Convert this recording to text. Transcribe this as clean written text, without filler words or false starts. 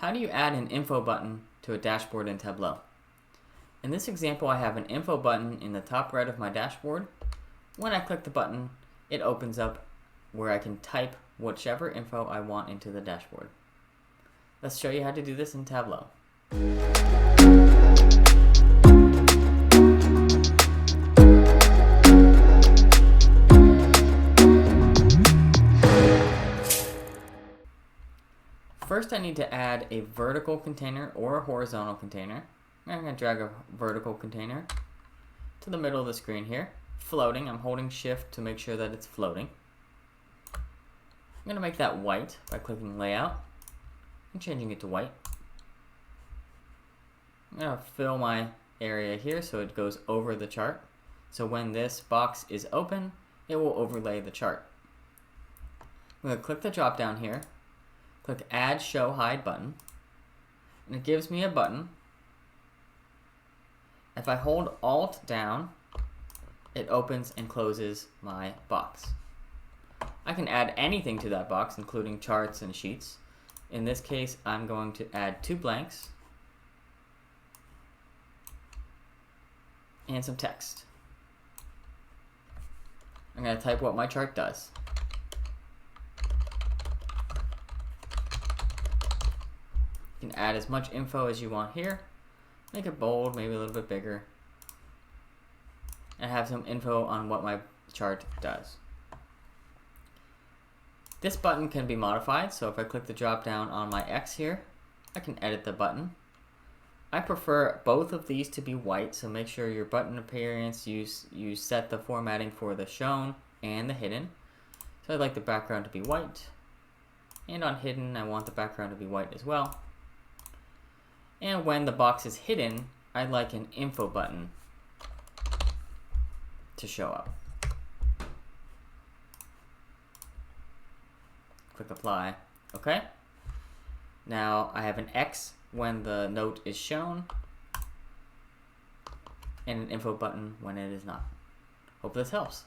How do you add an info button to a dashboard in Tableau? In this example, I have an info button in the top right of my dashboard. When I click the button, it opens up where I can type whichever info I want into the dashboard. Let's show you how to do this in Tableau. First, I need to add a vertical container or a horizontal container. I'm going to drag a vertical container to the middle of the screen here. Floating, I'm holding shift to make sure that it's floating. I'm going to make that white by clicking layout and changing it to white. I'm going to fill my area here so it goes over the chart. So when this box is open, it will overlay the chart. I'm going to click the drop down here. Click Add Show Hide button, and it gives me a button. If I hold Alt down, it opens and closes my box. I can add anything to that box, including charts and sheets. In this case, I'm going to add 2 blanks and some text. I'm going to type what my chart does. You can add as much info as you want here. Make it bold, maybe a little bit bigger. And have some info on what my chart does. This button can be modified, so if I click the drop down on my X here, I can edit the button. I prefer both of these to be white, so make sure your button appearance, you set the formatting for the shown and the hidden. So I'd like the background to be white. And on hidden, I want the background to be white as well. And when the box is hidden, I'd like an info button to show up. Click apply. Okay. Now I have an X when the note is shown and an info button when it is not. Hope this helps.